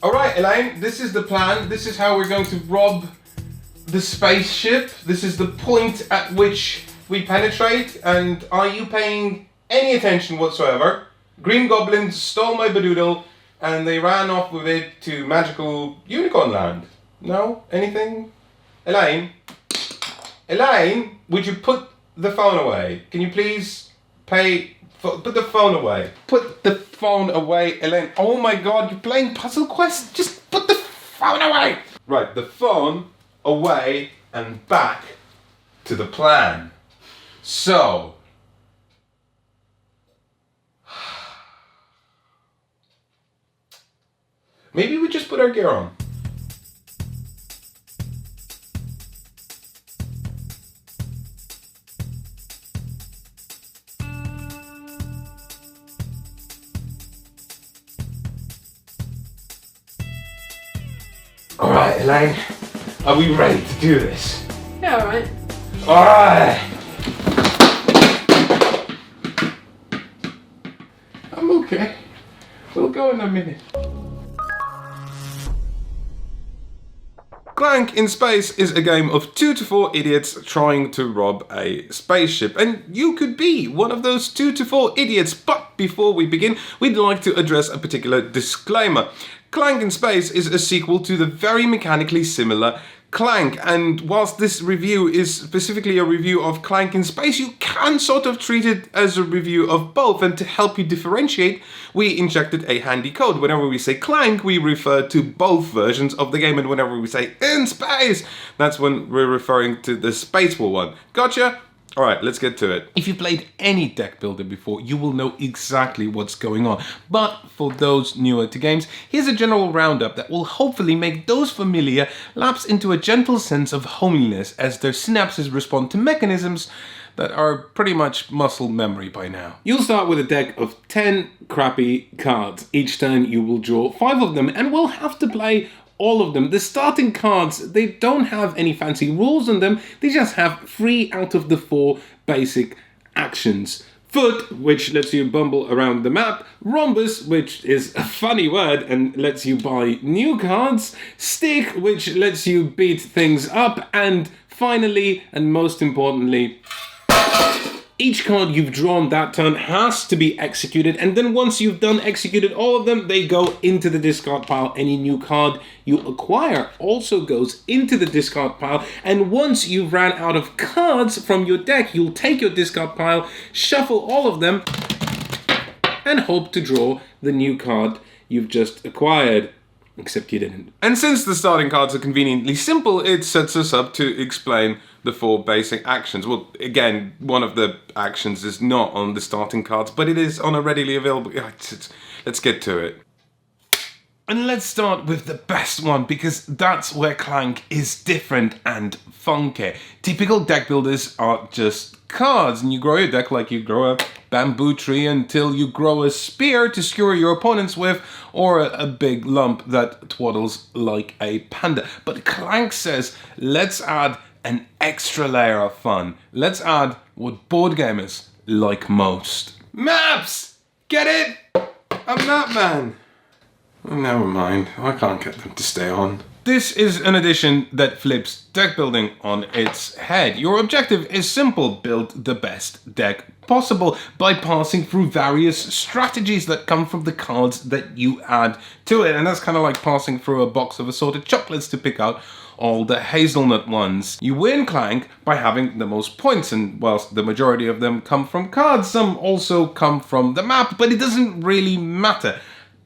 Alright, Elaine, this is the plan. This is how we're going to rob the spaceship. This is the point at which we penetrate. And are you paying any attention whatsoever? Green goblins stole my Badoodle and they ran off with it to magical unicorn land. No? Anything? Elaine? Elaine, would you put the phone away? Can you please put the phone away. Put the phone away, Elaine. Oh my god, you're playing Puzzle Quest? Just put the phone away! Right, the phone away and back to the plan. So... maybe we just put our gear on. Alright, Elaine, are we ready to do this? Yeah, alright. Alright! I'm okay. We'll go in a minute. Clank in Space is a game of 2 to 4 idiots trying to rob a spaceship, and you could be one of those 2 to 4 idiots. But before we begin, we'd like to address a particular disclaimer. Clank in Space is a sequel to the very mechanically similar Clank, and whilst this review is specifically a review of Clank in Space, you can sort of treat it as a review of both, and to help you differentiate, we injected a handy code. Whenever we say Clank, we refer to both versions of the game, and whenever we say in space, that's when we're referring to the Space War one. Gotcha? Alright, let's get to it. If you played any deck builder before, you will know exactly what's going on. But for those newer to games, here's a general roundup that will hopefully make those familiar lapse into a gentle sense of homeliness as their synapses respond to mechanisms that are pretty much muscle memory by now. You'll start with a deck of 10 crappy cards. Each turn you will draw 5 of them and will have to play all of them. The starting cards, they don't have any fancy rules on them, they just have 3 out of the 4 basic actions. Foot, which lets you bumble around the map. Rhombus, which is a funny word and lets you buy new cards. Stick, which lets you beat things up. And finally, and most importantly, each card you've drawn that turn has to be executed, and then once you've executed all of them, they go into the discard pile. Any new card you acquire also goes into the discard pile, and once you've ran out of cards from your deck, you'll take your discard pile, shuffle all of them, and hope to draw the new card you've just acquired. Except you didn't. And since the starting cards are conveniently simple, it sets us up to explain the 4 basic actions. Well, again, one of the actions is not on the starting cards, but it is on a readily available... Let's get to it. And let's start with the best one, because that's where Clank is different and funky. Typical deck builders are just cards, and you grow your deck like you grow a bamboo tree until you grow a spear to skewer your opponents with, or a big lump that twaddles like a panda. But Clank says, let's add an extra layer of fun. Let's add what board gamers like most. Maps! Get it? I'm Map Man. Never mind, I can't get them to stay on. This is an edition that flips deck building on its head. Your objective is simple: build the best deck possible by passing through various strategies that come from the cards that you add to it. And that's kind of like passing through a box of assorted chocolates to pick out all the hazelnut ones. You win Clank by having the most points, and whilst the majority of them come from cards, some also come from the map, but it doesn't really matter.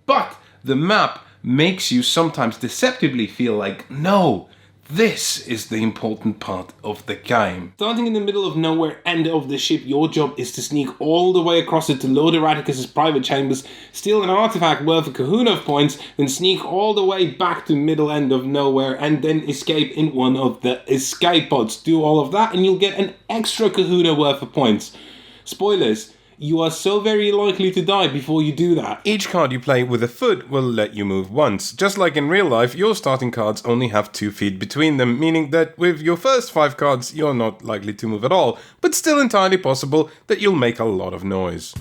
But the map makes you sometimes deceptively feel like, no, this is the important part of the game. Starting in the middle of nowhere end of the ship, your job is to sneak all the way across it to Lord Erraticus's private chambers, steal an artifact worth a kahuna of points, then sneak all the way back to middle end of nowhere, and then escape in one of the escape pods. Do all of that and you'll get an extra kahuna worth of points. Spoilers. You are so very likely to die before you do that. Each card you play with a foot will let you move once. Just like in real life, your starting cards only have 2 feet between them, meaning that with your first 5 cards, you're not likely to move at all, but still entirely possible that you'll make a lot of noise.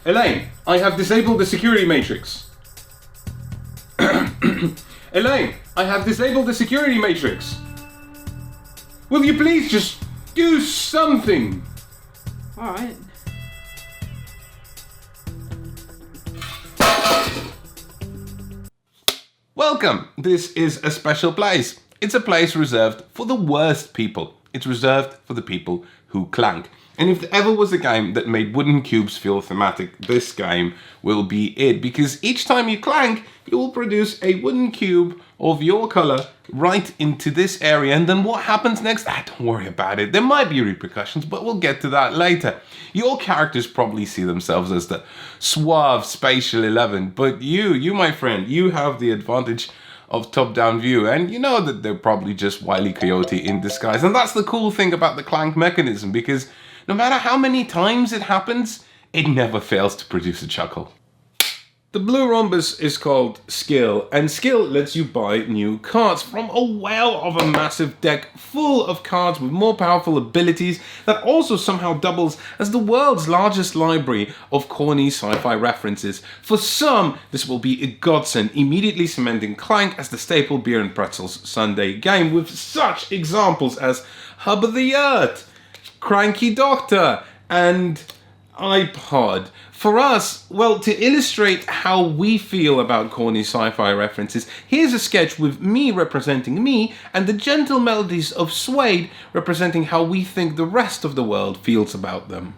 Elaine, I have disabled the security matrix. Elaine, I have disabled the security matrix. Will you please just do something? Alright. Welcome! This is a special place. It's a place reserved for the worst people. It's reserved for the people who clank. And if there ever was a game that made wooden cubes feel thematic, this game will be it. Because each time you clank, you will produce a wooden cube of your color right into this area. And then what happens next? Don't worry about it. There might be repercussions, but we'll get to that later. Your characters probably see themselves as the suave spatial 11. But you, my friend, you have the advantage of top-down view, and you know that they're probably just Wile E. Coyote in disguise. And that's the cool thing about the clank mechanism, because no matter how many times it happens, it never fails to produce a chuckle. The blue rhombus is called skill, and skill lets you buy new cards from a well of a massive deck full of cards with more powerful abilities that also somehow doubles as the world's largest library of corny sci-fi references. For some, this will be a godsend, immediately cementing Clank as the staple beer and pretzels Sunday game, with such examples as Hub of the Earth, Cranky Doctor, and iPod. For us, well, to illustrate how we feel about corny sci-fi references, here's a sketch with me representing me and the gentle melodies of Suede representing how we think the rest of the world feels about them.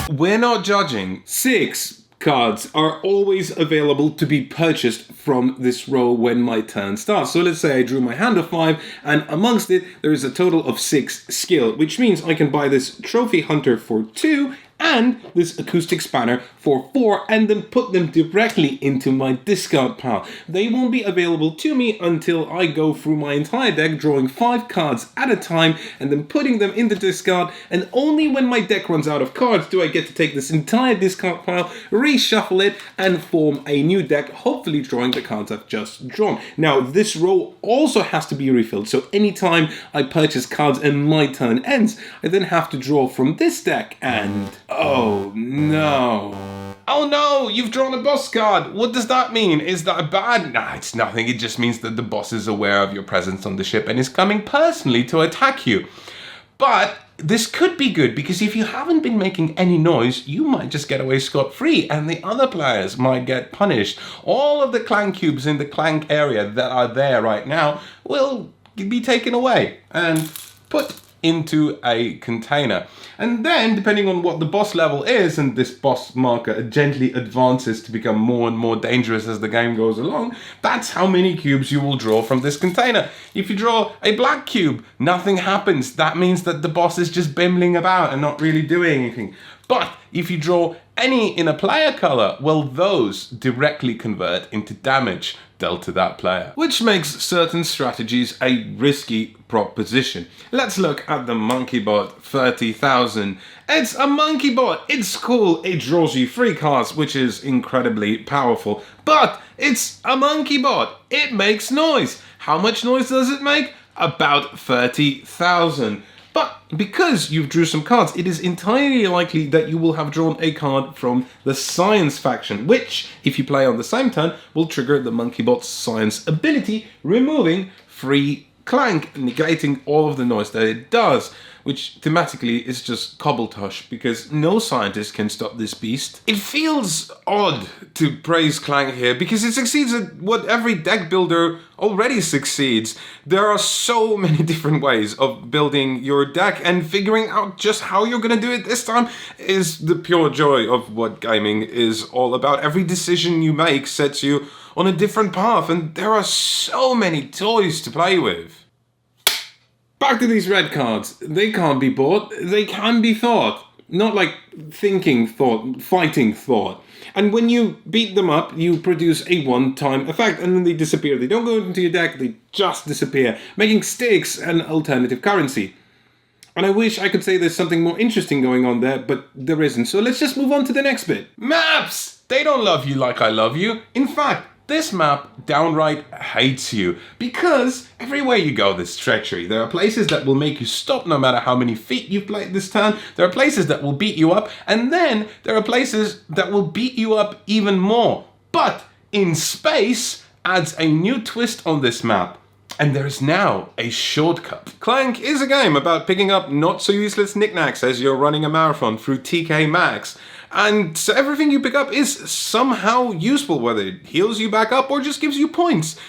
We're not judging. 6 cards are always available to be purchased from this row when my turn starts. So let's say I drew my hand of 5, and amongst it there is a total of 6 skill, which means I can buy this Trophy Hunter for 2 and this Acoustic Spanner for 4, and then put them directly into my discard pile. They won't be available to me until I go through my entire deck, drawing 5 cards at a time and then putting them in the discard, and only when my deck runs out of cards do I get to take this entire discard pile, reshuffle it, and form a new deck, hopefully drawing the cards I've just drawn. Now, this row also has to be refilled, so anytime I purchase cards and my turn ends, I then have to draw from this deck, and oh no. Oh no, you've drawn a boss card. What does that mean? Is that bad? Nah, it's nothing. It just means that the boss is aware of your presence on the ship and is coming personally to attack you. But this could be good, because if you haven't been making any noise, you might just get away scot-free and the other players might get punished. All of the clank cubes in the clank area that are there right now will be taken away and put into a container. And then, depending on what the boss level is, and this boss marker gently advances to become more and more dangerous as the game goes along, that's how many cubes you will draw from this container. If you draw a black cube, nothing happens. That means that the boss is just bimbling about and not really doing anything. But if you draw any in a player color, well, those directly convert into damage dealt to that player, which makes certain strategies a risky proposition. Let's look at the MonkeyBot 30,000. It's a MonkeyBot, it's cool, it draws you 3 cards, which is incredibly powerful, but it's a MonkeyBot, it makes noise. How much noise does it make? About 30,000. But because you've drew some cards, it is entirely likely that you will have drawn a card from the Science faction, which, if you play on the same turn, will trigger the MonkeyBot's Science ability, removing 3 clank, negating all of the noise that it does, which thematically is just cobbletush, because no scientist can stop this beast. It feels odd to praise Clank here, because it succeeds at what every deck builder already succeeds. There are so many different ways of building your deck, and figuring out just how you're gonna do it this time is the pure joy of what gaming is all about. Every decision you make sets you on a different path, and there are so many toys to play with. Back to these red cards. They can't be bought, they can be thought. Not like thinking thought, fighting thought. And when you beat them up, you produce a one-time effect, and then they disappear. They don't go into your deck, they just disappear, making sticks an alternative currency. And I wish I could say there's something more interesting going on there, but there isn't. So let's just move on to the next bit. Maps! They don't love you like I love you. In fact, this map downright hates you, because everywhere you go there's treachery. There are places that will make you stop no matter how many feet you've played this turn, there are places that will beat you up, and then there are places that will beat you up even more. But in space adds a new twist on this map, and there is now a shortcut. Clank is a game about picking up not so useless knickknacks as you're running a marathon through TK Maxx. And so everything you pick up is somehow useful, whether it heals you back up or just gives you points.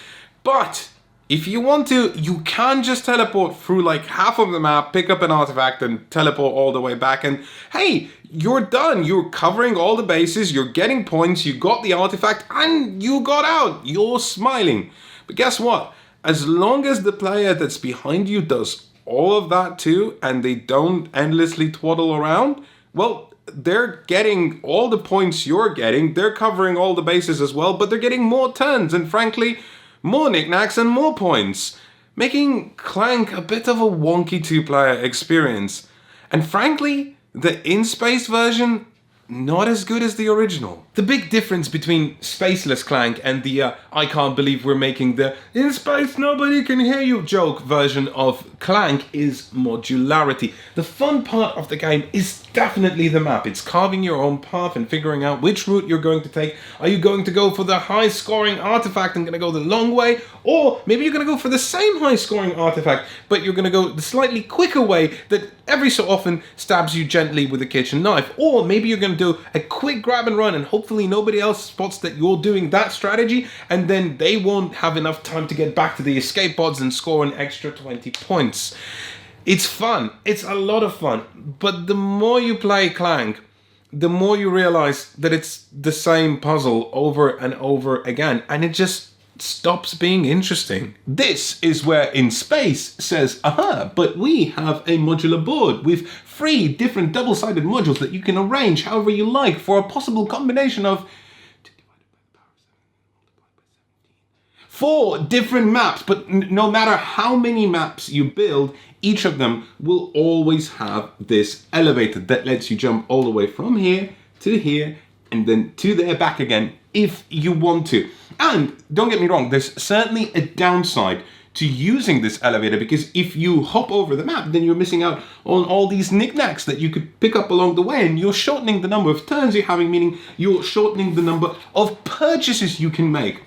But if you want to, you can just teleport through like half of the map, pick up an artifact and teleport all the way back, and hey, you're done. You're covering all the bases, you're getting points, you got the artifact, and you got out. You're smiling. But guess what? As long as the player that's behind you does all of that too, and they don't endlessly twaddle around, well, they're getting all the points you're getting, they're covering all the bases as well, but they're getting more turns and frankly, more knickknacks and more points, making Clank a bit of a wonky two-player experience. And frankly, the in-space version, not as good as the original. The big difference between Spaceless Clank and the I can't believe we're making the in space nobody can hear you joke version of Clank is modularity. The fun part of the game is definitely the map. It's carving your own path and figuring out which route you're going to take. Are you going to go for the high scoring artifact and going to go the long way? Or maybe you're going to go for the same high scoring artifact, but you're going to go the slightly quicker way that every so often stabs you gently with a kitchen knife. Or maybe you're going to do a quick grab and run and hopefully nobody else spots that you're doing that strategy, and then they won't have enough time to get back to the escape pods and score an extra 20 points. It's fun. It's a lot of fun. But the more you play Clank, the more you realize that it's the same puzzle over and over again, and it just stops being interesting. This is where In Space says, aha, but we have a modular board with 3 different double-sided modules that you can arrange however you like for a possible combination of 4 different maps, but no matter how many maps you build, each of them will always have this elevator that lets you jump all the way from here to here and then to there back again if you want to. And don't get me wrong, there's certainly a downside to using this elevator, because if you hop over the map, then you're missing out on all these knickknacks that you could pick up along the way, and you're shortening the number of turns you're having, meaning you're shortening the number of purchases you can make.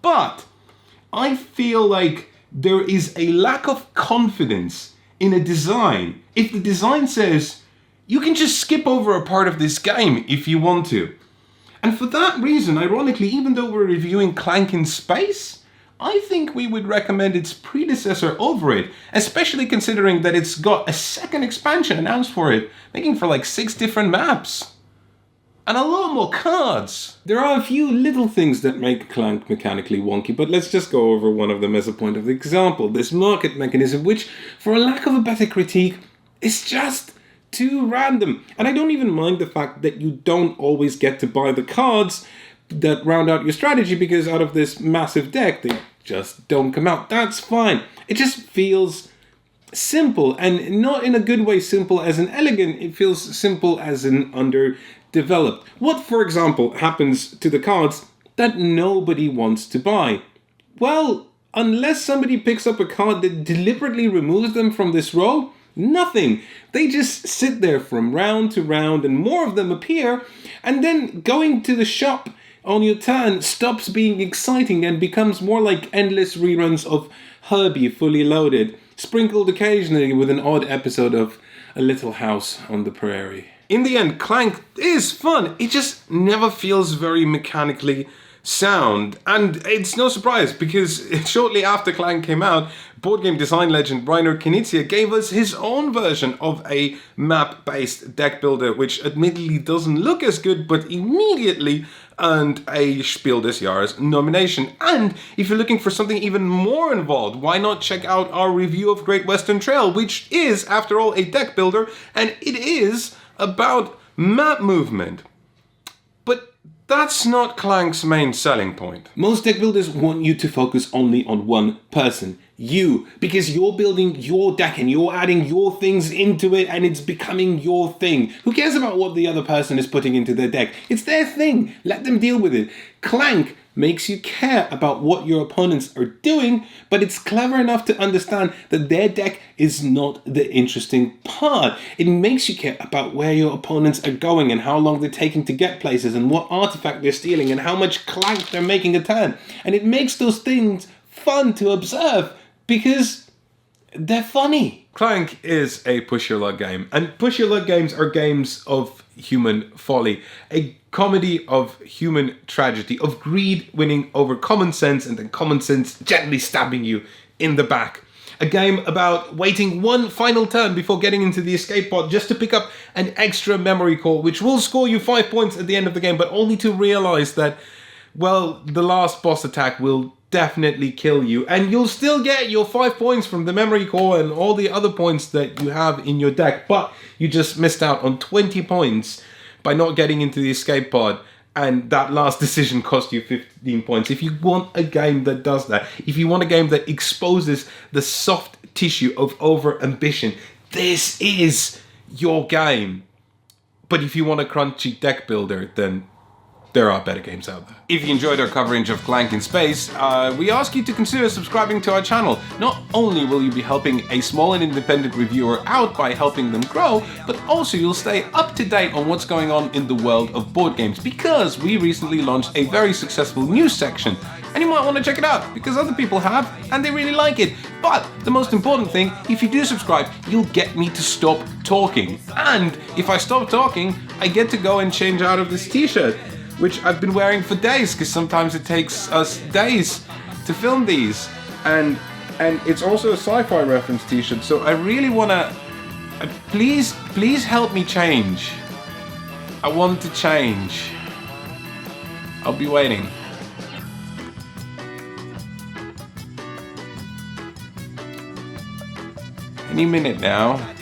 But I feel like there is a lack of confidence in a design if the design says you can just skip over a part of this game if you want to. And for that reason, ironically, even though we're reviewing Clank in Space, I think we would recommend its predecessor over it, especially considering that it's got a second expansion announced for it, making for like 6 different maps. And a lot more cards. There are a few little things that make Clank mechanically wonky, but let's just go over one of them as a point of example. This market mechanism, which, for a lack of a better critique, is just too random. And I don't even mind the fact that you don't always get to buy the cards that round out your strategy, because out of this massive deck, they just don't come out. That's fine. It just feels simple, and not in a good way simple as in elegant. It feels simple as in underdeveloped. What, for example, happens to the cards that nobody wants to buy? Well, unless somebody picks up a card that deliberately removes them from this row, nothing. They just sit there from round to round, and more of them appear, and then going to the shop on your turn stops being exciting and becomes more like endless reruns of Herbie Fully Loaded, sprinkled occasionally with an odd episode of A Little House on the Prairie. In the end, Clank is fun. It just never feels very mechanically sound. And it's no surprise, because shortly after Clank came out, board game design legend Rainer Knizia gave us his own version of a map-based deck builder, which admittedly doesn't look as good, but immediately earned a Spiel des Jahres nomination. And if you're looking for something even more involved, why not check out our review of Great Western Trail, which is, after all, a deck builder, and it is about map movement. But that's not Clank's main selling point. Most deck builders want you to focus only on one person. you, because you're building your deck and you're adding your things into it and it's becoming your thing. Who cares about what the other person is putting into their deck? It's their thing. Let them deal with it. Clank makes you care about what your opponents are doing, but it's clever enough to understand that their deck is not the interesting part. It makes you care about where your opponents are going and how long they're taking to get places and what artifact they're stealing and how much clank they're making a turn. And it makes those things fun to observe because they're funny. Clank is a push your luck game, and push your luck games are games of human folly, a comedy of human tragedy, of greed winning over common sense and then common sense gently stabbing you in the back. A game about waiting one final turn before getting into the escape pod just to pick up an extra memory core, which will score you 5 points at the end of the game, but only to realize that, well, the last boss attack will definitely kill you, and you'll still get your 5 points from the memory core and all the other points that you have in your deck, but you just missed out on 20 points by not getting into the escape pod, and that last decision cost you 15 points. If you want a game that does that, if you want a game that exposes the soft tissue of over-ambition, this is your game. But if you want a crunchy deck builder, then there are better games out there. If you enjoyed our coverage of Clank in Space, we ask you to consider subscribing to our channel. Not only will you be helping a small and independent reviewer out by helping them grow, but also you'll stay up to date on what's going on in the world of board games, because we recently launched a very successful news section, and you might want to check it out because other people have and they really like it. But the most important thing, if you do subscribe, you'll get me to stop talking. And if I stop talking, I get to go and change out of this t-shirt, which I've been wearing for days, because sometimes it takes us days to film these. And it's also a sci-fi reference t-shirt, so I really wanna, please help me change. I want to change. I'll be waiting. Any minute now.